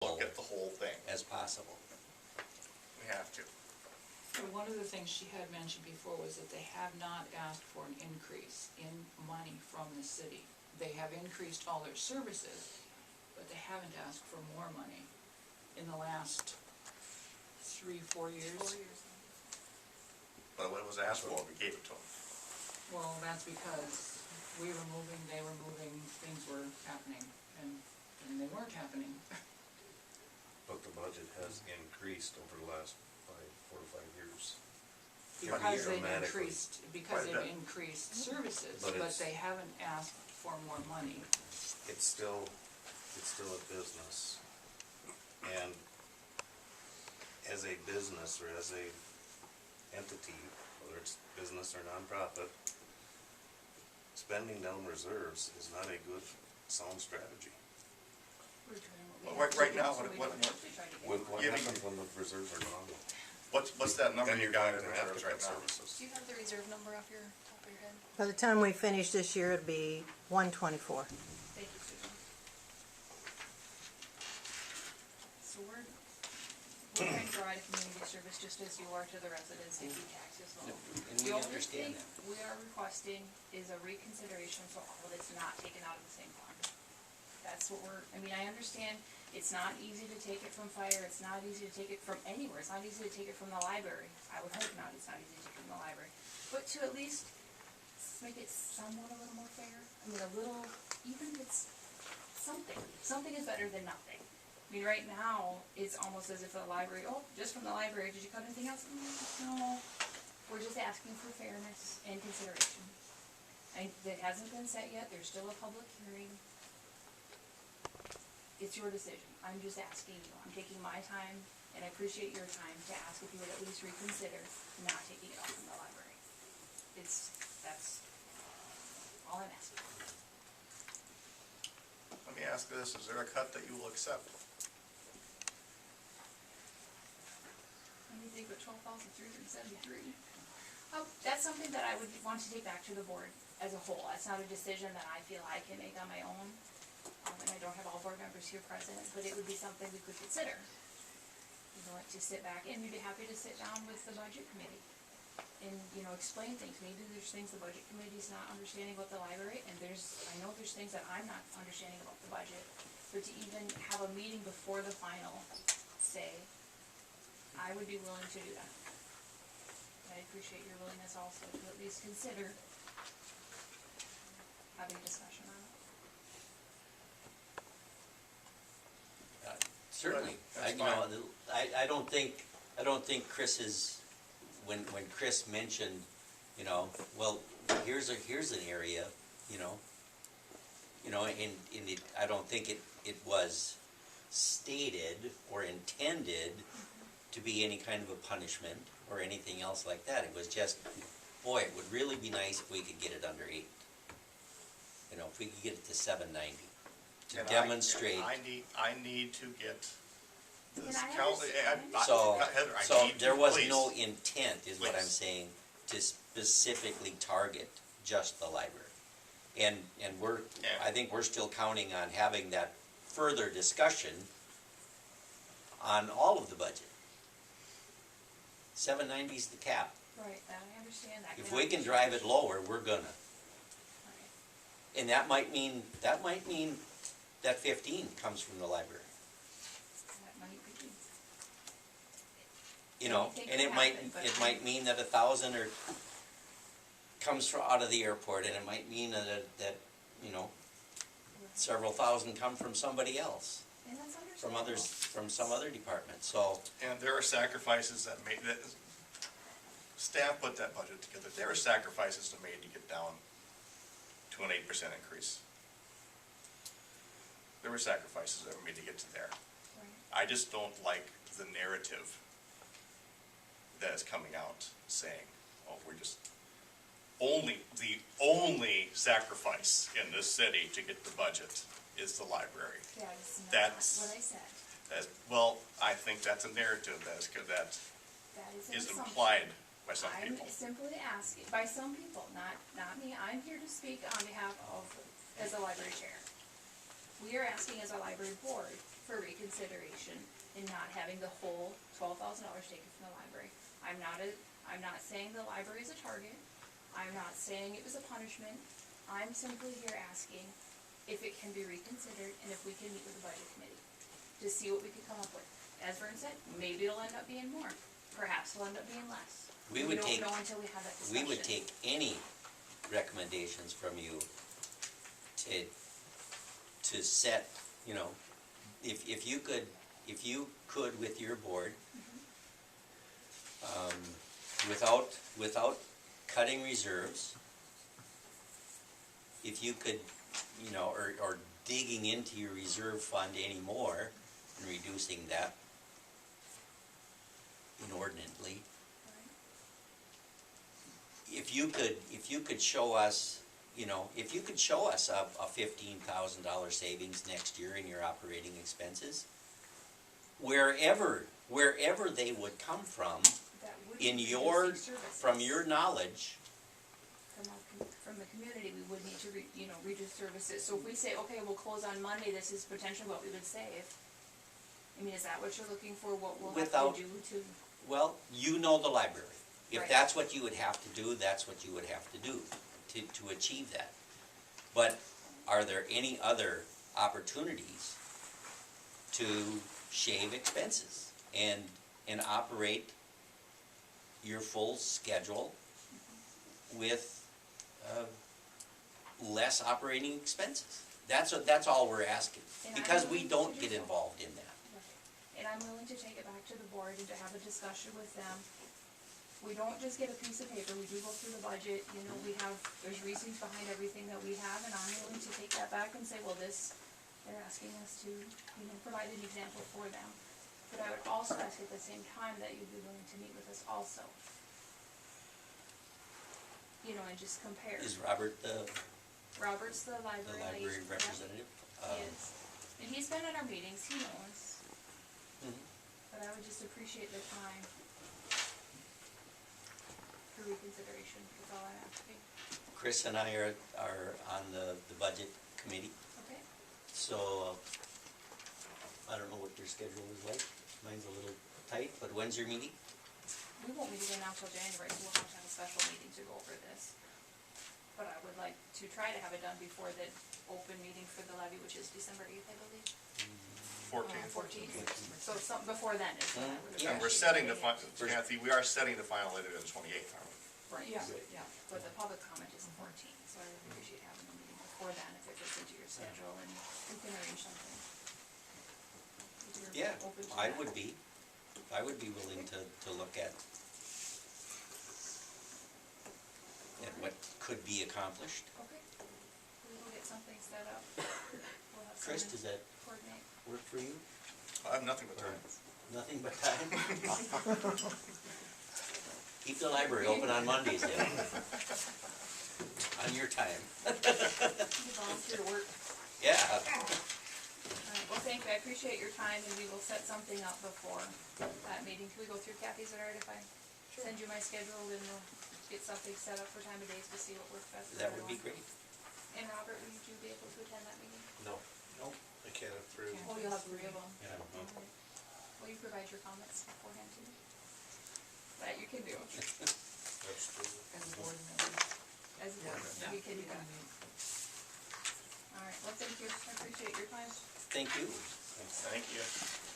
look at the whole thing. as possible. We have to. So one of the things she had mentioned before was that they have not asked for an increase in money from the city. They have increased all their services, but they haven't asked for more money in the last 3-4 years. 4 years. But when it was asked for, we gave it to them. Well, that's because we were moving, they were moving, things were happening, and they weren't happening. But the budget has increased over the last 4 or 5 years. Because they've Dramatically. because Quite a they've bit. increased services, But but it's- they haven't asked for more money. It's still a business. And as a business or as a entity, whether it's business or nonprofit, spending down reserves is not a good, sound strategy. We're doing Well, what we have right to now, do, so what- we what- don't have to try to get What more. Yeah, but- happens when the reserves are gone? What's that number Then you you're got going in to have reserves to right cut now? services. Do you have the reserve number off your top of your head? By the time we finish this year, it'd be 124. Thank you, Susan. So we're trying to provide community service just as you are to the residents and keep taxes low. And The we only understand thing that. we are requesting is a reconsideration so all of it's not taken out of the same fund. That's what I understand it's not easy to take it from fire, it's not easy to take it from anywhere, it's not easy to take it from the library. I would hope not, it's not easy to take it from the library. But to at least make it somewhat a little more fair, a little, even if it's something is better than nothing. Right now, it's almost as if the library, just from the library, did you cut anything else? No, we're just asking for fairness and consideration. And it hasn't been set yet, there's still a public hearing. It's your decision, I'm just asking you, I'm taking my time, and I appreciate your time to ask if you would at least reconsider not taking it off from the library. That's all I'm asking. Let me ask this, is there a cut that you will accept? Let me think, but 12,373. That's something that I would want to take back to the board as a whole. That's not a decision that I feel I can make on my own. And I don't have all board members here present, but it would be something we could consider. You'd like to sit back, and we'd be happy to sit down with the budget committee and, explain things. Maybe there's things the budget committee's not understanding about the library, and I know there's things that I'm not understanding about the budget. But to even have a meeting before the final say, I would be willing to do that. And I appreciate your willingness also to at least consider having a discussion on it. Certainly, That's I don't think Chris is, when Chris mentioned, well, here's an area, and I don't think it was stated or intended to be any kind of a punishment or anything else like that. It was just, boy, it would really be nice if we could get it under 8. If we could get it to 790. To And demonstrate. I need to get this. And I understand. Heather, I So need to, there was please. no intent, is what I'm Please. saying, to specifically target just the library. And I think we're still counting on having that further discussion on all of the budget. 790 is the cap. Right, that I understand that. If we can drive it lower, we're gonna. Right. And that might mean that 15 comes from the library. That might be. Anything And can happen, but it might mean that 1,000 or comes out of the airport, and it might mean that several thousand come from somebody else, And that's from understandable. from some other department. So And there are sacrifices that staff put that budget together. There are sacrifices that made to get down to an 8% increase. There were sacrifices that were made to get to there. Right. I just don't like the narrative that is coming out saying, we're just the only sacrifice in this city to get the budget is the library. That is not That's- what I said. Well, I think that's a narrative that That is an is assumption. implied by some people. I'm simply asking, by some people, not me, I'm here to speak on behalf of, as a library chair. We are asking as a library board for reconsideration in not having the whole $12,000 taken from the library. I'm not saying the library is a target. I'm not saying it was a punishment. I'm simply here asking if it can be reconsidered and if we can meet with the budget committee to see what we could come up with. As Vern said, maybe it'll end up being more. Perhaps it'll end up being less. We would take- don't know until we have that discussion. We would take any recommendations from you to set, you know, if you could with your board, without cutting reserves, if you could, you know, or digging into your reserve fund anymore and reducing that inordinately, if you could show us, you know, if you could show us a $15,000 savings next year in your operating expenses, wherever they would come from, That would in be your, reducing services. from your knowledge, From the community, we would need to reduce services. So if we say, okay, we'll close on Monday, this is potentially what we would save. I mean, is that what you're looking for, what we'll have to do to? well, you know the library. If Right. that's what you would have to do, that's what you would have to do to achieve that. But are there any other opportunities to shave expenses and operate your full schedule with less operating expenses? That's all we're asking, And because I'm we willing don't to get do so. involved in that. And I'm willing to take it back to the board and to have a discussion with them. We don't just get a piece of paper, we do go through the budget, you know, there's reasons behind everything that we have, and I'm willing to take that back and say, well, they're asking us to, provide an example for them. But I would also ask at the same time that you'd be willing to meet with us also. And just compare. Is Robert the Robert's the library library liaison, yeah. representative? He is. And he's been at our meetings, he knows, Mhm. but I would just appreciate the time for reconsideration, that's all I'm asking. Chris and I are on the budget committee, Okay? so I don't know what your schedule is like. Mine's a little tight, but when's your meeting? We won't meet again now until January, so we'll have to have a special meeting to go over this. But I would like to try to have it done before the open meeting for the levy, which is December 8th, I believe. 14th. So some, before then is what I would appreciate. And we're setting the, First- Kathy, we are setting the final edit on the 28th, aren't we? Right. Yeah, yeah. But the public comment is the 14th, so I would appreciate having a meeting before then if it fits into your schedule and we can arrange something. If you're Yeah, open to I that. would be willing to look at what could be accomplished. Okay. We will get something set up. We'll have Chris, someone does that coordinate. work for you? I have nothing but time. Nothing but time? Keep the library open on Mondays then. On your time. You volunteer to work. Yeah, Alright, well, thank you, I appreciate your time, and we will set something up before that meeting. Can we go through Kathy's, is it alright if I send you my schedule, and we'll get something set up for time of days to see what works best for that would be everyone? great. And Robert, will you be able to attend that meeting? No, I can't approve. Oh, you'll have 3 of them. Yeah, no. Alright. Will you provide your comments beforehand too? That you can do, Absolutely. As a board member. as a board, Yeah, you can do we that. meet. Alright, well, thank you, I appreciate your time. Thank you. Thank you.